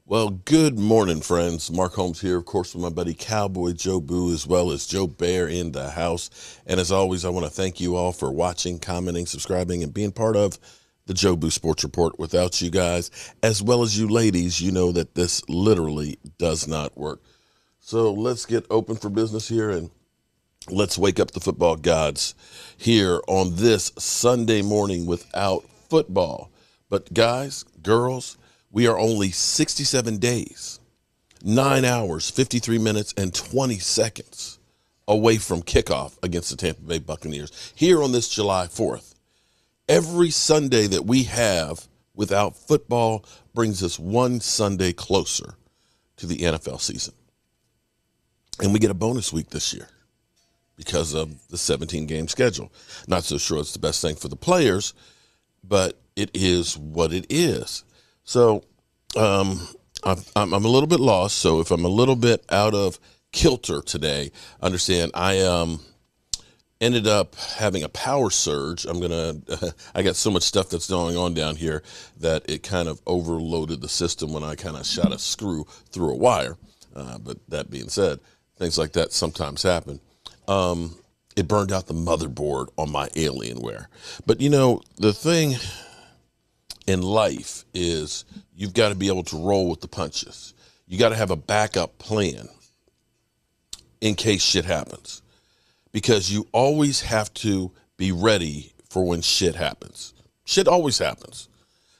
Well, good morning, friends. Mark Holmes here, of course, with my buddy Cowboy Joe Boo, as well as Joe Bear in the house. And as always, I want to thank you all for watching, commenting, subscribing, and being part of the Joe Boo Sports Report. Without you guys, as well as you ladies, you know that this literally does not work. So let's get open for business here and let's wake up the football gods here on this Sunday morning without football. But guys, girls, we are only 67 days, 9 hours, 53 minutes, and 20 seconds away from kickoff against the Tampa Bay Buccaneers here on this July 4th. Every Sunday that we have without football brings us one Sunday closer to the NFL season. And we get a bonus week this year because of the 17-game schedule. Not so sure it's the best thing for the players, but it is what it is. So I'm a little bit lost. So if I'm a little bit out of kilter today, understand I ended up having a power surge. I got so much stuff that's going on down here that it kind of overloaded the system when I kind of shot a screw through a wire. But that being said, things like that sometimes happen. It burned out the motherboard on my Alienware. But you know, the thing in life is you've got to be able to roll with the punches. You got to have a backup plan in case shit happens, because you always have to be ready for when shit happens. Shit always happens.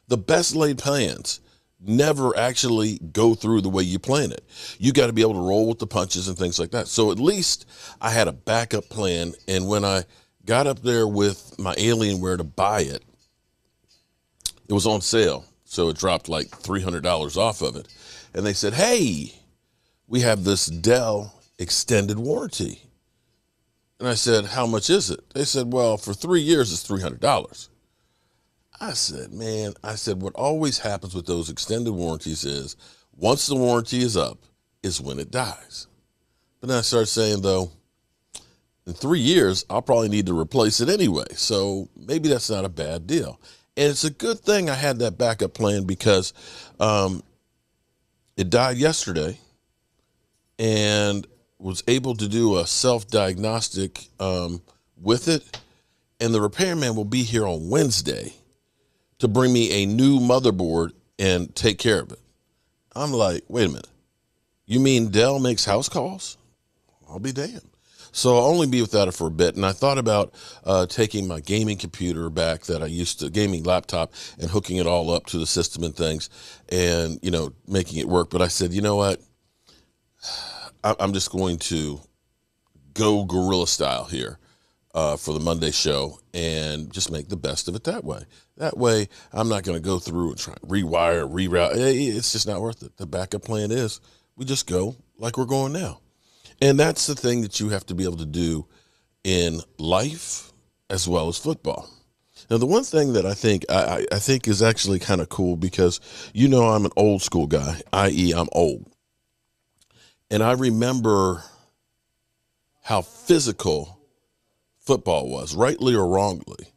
The best laid plans never actually go through the way you plan it. You got to be able to roll with the punches and things like that. So at least I had a backup plan. And when I got up there with my Alienware to buy it, it was on sale. So it dropped like $300 off of it. And they said, hey, we have this Dell extended warranty. And I said, how much is it? They said, well, for 3 years, it's $300. I said, what always happens with those extended warranties is once the warranty is up is when it dies. But then I started saying, though, in 3 years, I'll probably need to replace it anyway. So maybe that's not a bad deal. And it's a good thing I had that backup plan because it died yesterday and was able to do a self-diagnostic with it. And the repairman will be here on Wednesday to bring me a new motherboard and take care of it. I'm like, wait a minute. You mean Dell makes house calls? I'll be damned. So I'll only be without it for a bit. And I thought about taking my gaming computer back that I used to, gaming laptop, and hooking it all up to the system and things and, you know, making it work. But I said, you know what? I'm just going to go guerrilla style here for the Monday show and just make the best of it that way. That way, I'm not going to go through and try and rewire, reroute. It's just not worth it. The backup plan is we just go like we're going now. And that's the thing that you have to be able to do in life as well as football. Now, the one thing that I think is actually kind of cool because, you know, I'm an old school guy, i.e. I'm old. And I remember how physical football was, rightly or wrongly.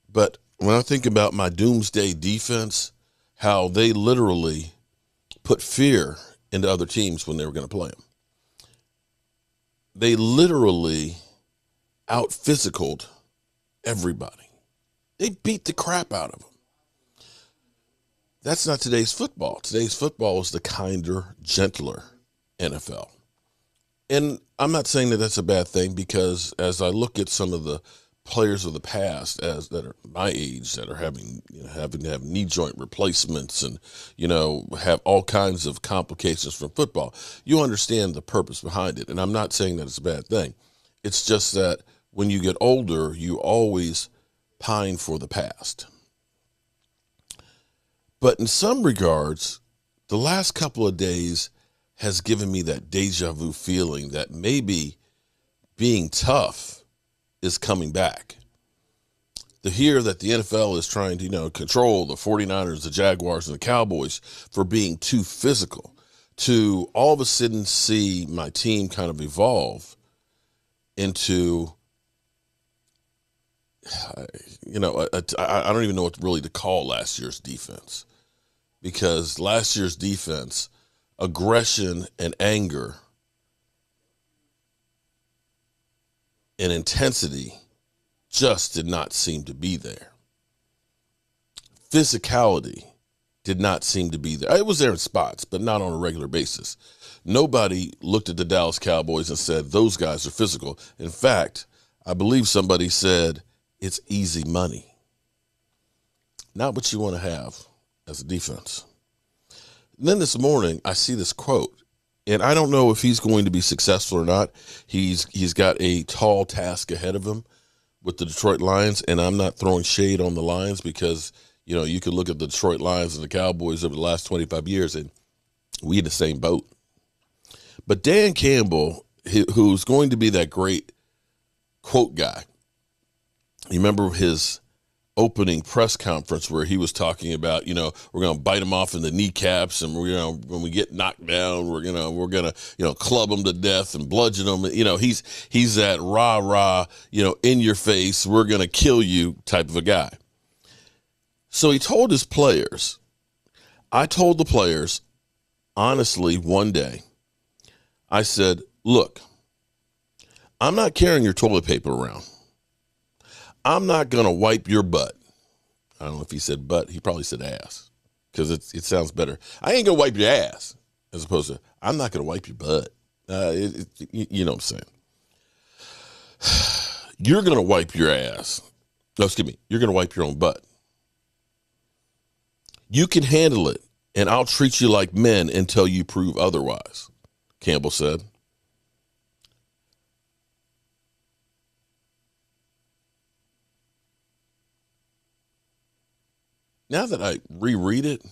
But when I think about my doomsday defense, how they literally put fear into other teams when they were going to play them. They literally out-physicaled everybody. They beat the crap out of them. That's not today's football. Today's football is the kinder, gentler NFL. And I'm not saying that that's a bad thing because as I look at some of the players of the past that are my age that are having to have knee joint replacements and, you know, have all kinds of complications from football, you understand the purpose behind it. And I'm not saying that it's a bad thing. It's just that when you get older, you always pine for the past. But in some regards, the last couple of days has given me that deja vu feeling that maybe being tough is coming back. To hear that the NFL is trying to, you know, control the 49ers, the Jaguars, and the Cowboys for being too physical, to all of a sudden see my team kind of evolve into, you know, I don't even know what really to call last year's defense. because last year's defense, aggression and anger and intensity just did not seem to be there. Physicality did not seem to be there. It was there in spots, but not on a regular basis. Nobody looked at the Dallas Cowboys and said, those guys are physical. In fact, I believe somebody said, it's easy money. Not what you want to have as a defense. And then this morning, I see this quote, and I don't know if he's going to be successful or not. He's got a tall task ahead of him with the Detroit Lions, and I'm not throwing shade on the Lions because, you know, you could look at the Detroit Lions and the Cowboys over the last 25 years, and we in the same boat. But Dan Campbell, who's going to be that great quote guy, you remember his opening press conference where he was talking about, you know, we're going to bite them off in the kneecaps, and we're, you know, when we get knocked down, we're gonna you know, club them to death and bludgeon them. You know, he's that rah, you know, in your face, we're going to kill you type of a guy. So he told his players, I told the players, honestly, one day, I said, look, I'm not carrying your toilet paper around. I'm not going to wipe your butt. I don't know if he said butt. He probably said ass because it sounds better. I ain't going to wipe your ass as opposed to I'm not going to wipe your butt. You know what I'm saying? You're going to wipe your ass. No, excuse me. You're going to wipe your own butt. You can handle it, and I'll treat you like men until you prove otherwise, Campbell said. Now that I reread it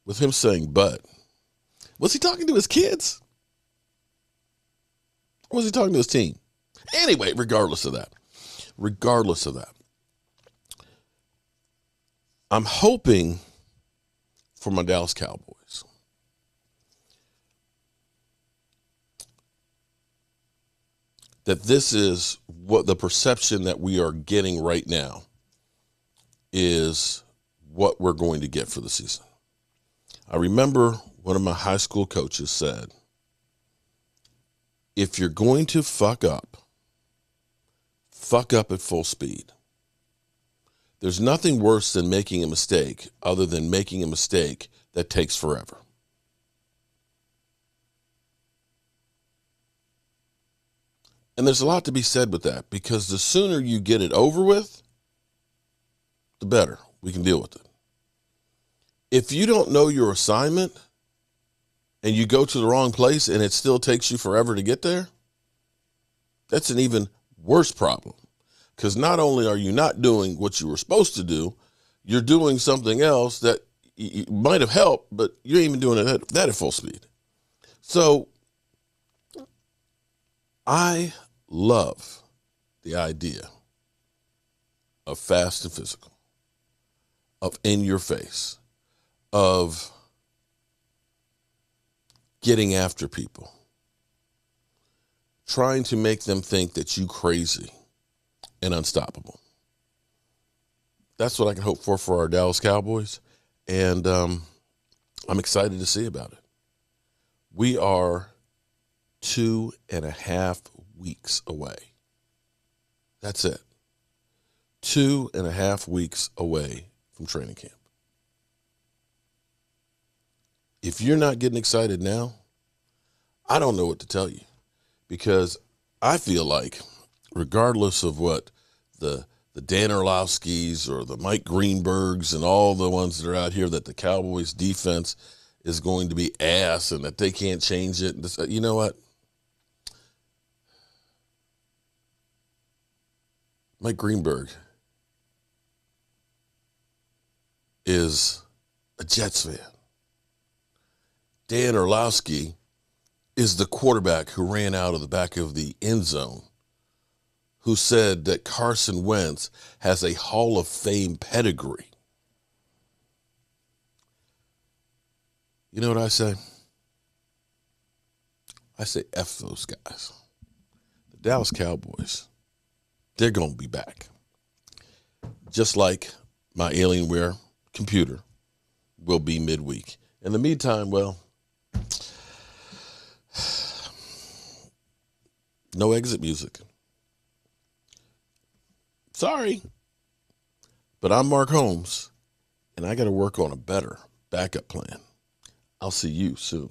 with him saying but, was he talking to his kids? Or was he talking to his team? Anyway, regardless of that, I'm hoping for my Dallas Cowboys that this is what the perception that we are getting right now is what we're going to get for the season. I remember one of my high school coaches said, if you're going to fuck up at full speed. There's nothing worse than making a mistake other than making a mistake that takes forever. And there's a lot to be said with that because the sooner you get it over with, the better we can deal with it. If you don't know your assignment and you go to the wrong place and it still takes you forever to get there, that's an even worse problem. Because not only are you not doing what you were supposed to do, you're doing something else that might have helped, but you ain't even doing that at full speed. So I love the idea of fast and physical, of in your face, of getting after people, trying to make them think that you crazy and unstoppable. That's what I can hope for our Dallas Cowboys, and I'm excited to see about it. We are 2.5 weeks away. That's it. 2.5 weeks away from training camp. If you're not getting excited now, I don't know what to tell you, because I feel like regardless of what the Dan Orlovskis or the Mike Greenbergs and all the ones that are out here that the Cowboys defense is going to be ass and that they can't change it. You know what? Mike Greenberg is a Jets fan. Dan Orlovsky is the quarterback who ran out of the back of the end zone, who said that Carson Wentz has a Hall of Fame pedigree. You know what I say? I say F those guys. The Dallas Cowboys, they're going to be back. Just like my Alienware computer will be midweek. In the meantime, well, no exit music. Sorry, but I'm Mark Holmes, and I got to work on a better backup plan. I'll see you soon.